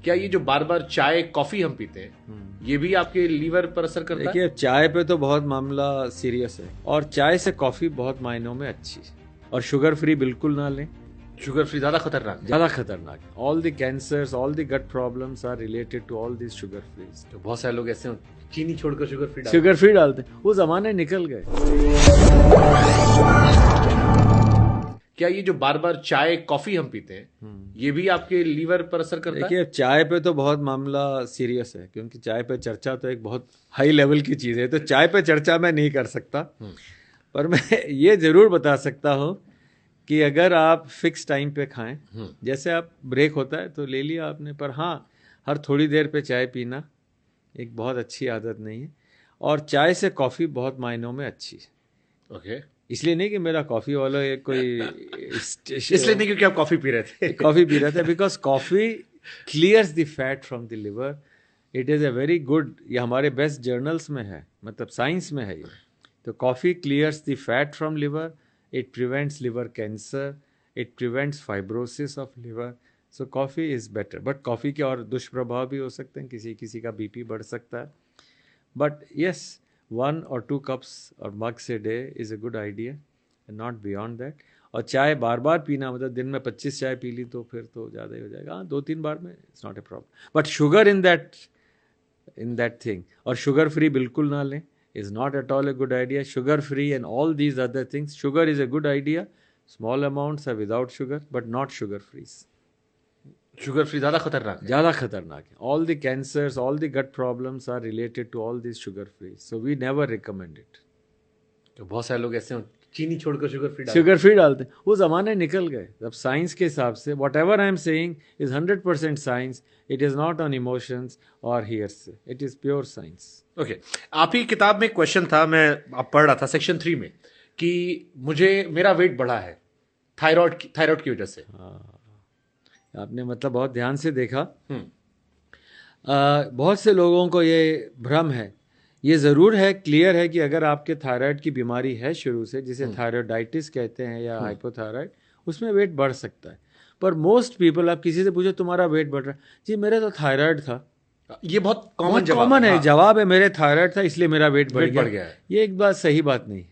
क्या ये जो बार बार चाय कॉफी हम पीते हैं ये भी आपके लीवर पर असर करता है? देखिए, चाय पे तो बहुत मामला सीरियस है, और चाय से कॉफी बहुत मायनों में अच्छी है। और शुगर फ्री बिल्कुल ना लें, शुगर फ्री ज्यादा खतरनाक है? ज्यादा खतरनाक है। All the cancers, all the gut problems are related to all this sugar free. तो बहुत सारे लोग ऐसे चीनी छोड़कर शुगर फ्री डालते हैं, वो जमाने निकल गए। क्या ये जो बार बार चाय कॉफी हम पीते हैं ये भी आपके लीवर पर असर करता है? देखिए, चाय पे तो बहुत मामला सीरियस है, क्योंकि चाय पे चर्चा तो एक बहुत हाई लेवल की चीज़ है, तो चाय पे चर्चा मैं नहीं कर सकता। पर मैं ये जरूर बता सकता हूँ कि अगर आप फिक्स टाइम पे खाएं, जैसे आप ब्रेक होता है तो ले लिया आपने, पर हाँ, हर थोड़ी देर पे चाय पीना एक बहुत अच्छी आदत नहीं है। और चाय से कॉफ़ी बहुत मायनों में अच्छी है। ओके। इसलिए नहीं कि मेरा कॉफ़ी वाला कोई इसलिए नहीं क्योंकि आप कॉफी पी रहे थे? कॉफ़ी पी रहे थे, because coffee clears the fat from the liver. It is a very good, ये हमारे बेस्ट जर्नल्स में है, मतलब साइंस में है ये। तो coffee clears the fat from liver, it prevents liver cancer, it prevents fibrosis of liver. So coffee is better, but coffee के और दुष्प्रभाव भी हो सकते हैं, किसी किसी का बीपी बढ़ सकता है। But yes, 1 or 2 cups or mugs a day is a good idea and not beyond that. और चाय बार बार पीना, मतलब दिन में 25 चाय पी ली तो फिर तो ज़्यादा ही हो जाएगा। हाँ, 2-3 बार में it's not a problem, but sugar in that thing, और शुगर फ्री बिल्कुल ना लें, is not at all a good idea. Sugar free and all these other things, sugar is a good idea, small amounts are without sugar, but not sugar free. Sugar free ज्यादा खतरनाक है? ज़्यादा खतरनाक है। All the cancers, all the gut problems are related to all this sugar free, so we never recommend it. तो बहुत सारे लोग ऐसे चीनी छोड़कर शुगर फ्री डालते हैं, वो जमाने निकल गए। अब साइंस के हिसाब से whatever I am saying is 100% science, it is not on emotions और hearsay, it is pure science. Okay. आप ही किताब में क्वेश्चन था, मैं आप पढ़ रहा था सेक्शन 3 में, कि मुझे मेरा वेट बढ़ा है थायराइड की वजह से। आपने मतलब बहुत ध्यान से देखा। बहुत से लोगों को ये भ्रम है। ये ज़रूर है, क्लियर है कि अगर आपके थायराइड की बीमारी है शुरू से, जिसे थायराइडाइटिस कहते हैं या हाइपोथायराइड, उसमें वेट बढ़ सकता है। पर मोस्ट पीपल, आप किसी से पूछो तुम्हारा वेट बढ़ रहा है, जी मेरा तो थायराइड था। ये बहुत कॉमन है। हाँ। जवाब है मेरे थायराइड था इसलिए मेरा वेट बढ़ गया है। ये एक बात सही बात नहीं है,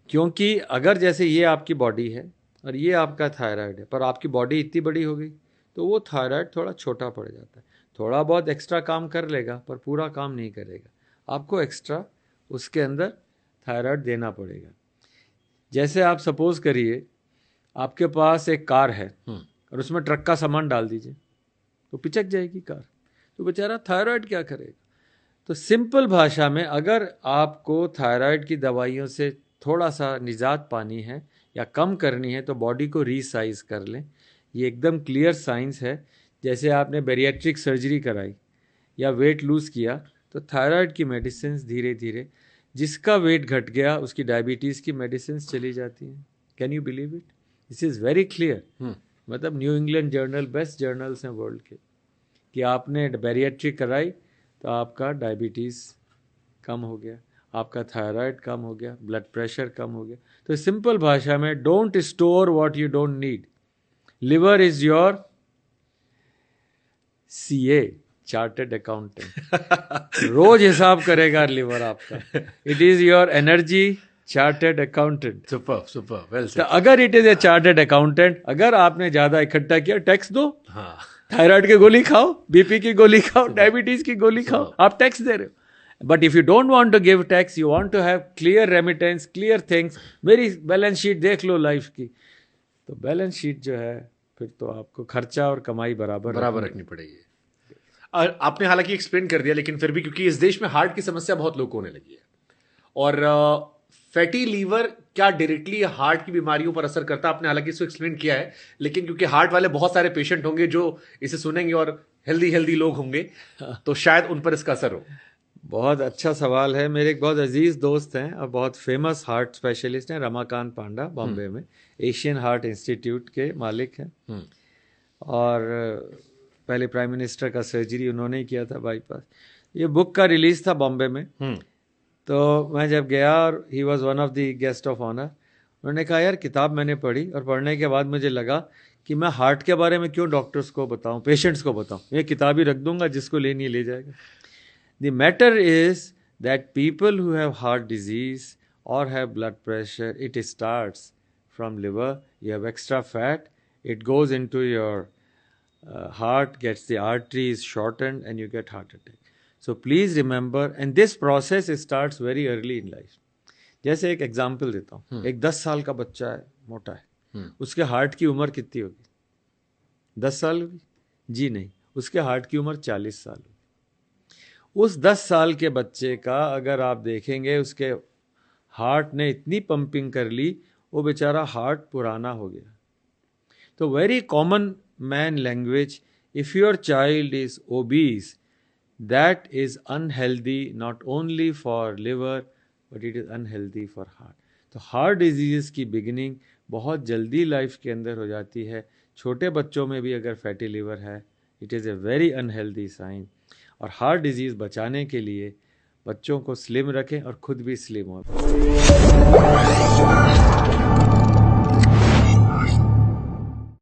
क्योंकि अगर जैसे ये आपकी बॉडी है और ये आपका थायराइड है, पर आपकी बॉडी इतनी बड़ी हो गई तो वो थायराइड थोड़ा छोटा पड़ जाता है। थोड़ा बहुत एक्स्ट्रा काम कर लेगा पर पूरा काम नहीं करेगा। आपको एक्स्ट्रा उसके अंदर थायराइड देना पड़ेगा। जैसे आप सपोज करिए आपके पास एक कार है और उसमें ट्रक का सामान डाल दीजिए तो पिचक जाएगी कार, तो बेचारा थायराइड क्या करेगा। तो सिंपल भाषा में, अगर आपको थायराइड की दवाइयों से थोड़ा सा निजात पानी है या कम करनी है तो बॉडी को रीसाइज कर लें। ये एकदम क्लियर साइंस है। जैसे आपने बैरिएट्रिक सर्जरी कराई या वेट लूज़ किया तो थायराइड की मेडिसिन धीरे धीरे, जिसका वेट घट गया उसकी डायबिटीज़ की मेडिसिन चली जाती हैं। Can you believe it? This is very clear. मतलब New England journal, best journals हैं वर्ल्ड के, कि आपने बैरिएट्रिक कराई तो आपका डायबिटीज़ कम हो गया, आपका थायराइड कम हो गया, ब्लड प्रेशर कम हो गया। तो सिंपल भाषा में, don't store what you don't need. Liver is your CA, chartered accountant. रोज हिसाब करेगा लिवर आपका। It is your energy chartered accountant. Super well तो अगर it is a chartered accountant, अगर आपने ज्यादा इकट्ठा किया, टैक्स दो। हाँ। थायराइड की गोली खाओ, बीपी की गोली खाओ, डायबिटीज की गोली खाओ, आप टैक्स दे रहे हो। But if you don't want to give tax, you want to have clear remittance, clear things, मेरी बैलेंस शीट देख लो लाइफ की, तो बैलेंस शीट जो है फिर तो आपको खर्चा और कमाई बराबर रखनी पड़ेगी। और आपने हालांकि एक्सप्लेन कर दिया, लेकिन फिर भी क्योंकि इस देश में हार्ट की समस्या बहुत लोगों को होने लगी है, और फैटी लीवर क्या डायरेक्टली हार्ट की बीमारियों पर असर करता है, आपने हालांकि इसको एक्सप्लेन किया है, लेकिन क्योंकि हार्ट वाले बहुत सारे पेशेंट होंगे जो इसे सुनेंगे और हेल्दी लोग होंगे, तो शायद उन पर इसका असर हो। बहुत अच्छा सवाल है। मेरे एक बहुत अजीज दोस्त हैं और बहुत फेमस हार्ट स्पेशलिस्ट हैं, रमाकांत पांडा, बॉम्बे में एशियन हार्ट इंस्टीट्यूट के मालिक हैं, और पहले प्राइम मिनिस्टर का सर्जरी उन्होंने ही किया था, बाईपास। ये बुक का रिलीज था बॉम्बे में, तो मैं जब गया और he was one of the guest of honour, उन्होंने कहा यार किताब मैंने पढ़ी और पढ़ने के बाद मुझे लगा कि मैं हार्ट के बारे में क्यों डॉक्टर्स को बताऊं, पेशेंट्स को बताऊं, ये किताब ही रख दूंगा, जिसको लेनी है ले जाएगा। The matter is that people who have heart disease or have blood pressure, it starts from liver. You have extra fat, it goes into your heart, gets the arteries shortened, and you get heart attack. So please remember, and this process starts very early in life. जैसे एक example देता हूँ, एक 10 साल का बच्चा है, मोटा है, उसके हार्ट की उम्र कितनी होगी? 10 साल होगी? जी नहीं, उसके हार्ट की उम्र 40 साल होगी। उस 10 साल के बच्चे का अगर आप देखेंगे, उसके हार्ट ने इतनी पंपिंग कर ली, वो बेचारा हार्ट पुराना हो गया। तो very common man language, if your child is obese, that is unhealthy not only for liver but it is unhealthy for heart. तो हार्ट डिजीज की बिगिनिंग बहुत जल्दी लाइफ के अंदर हो जाती है। छोटे बच्चों में भी अगर फैटी लिवर है, it is a very unhealthy sign. और हार्ट डिजीज़ बचाने के लिए बच्चों को स्लिम रखें और खुद भी स्लिम हो।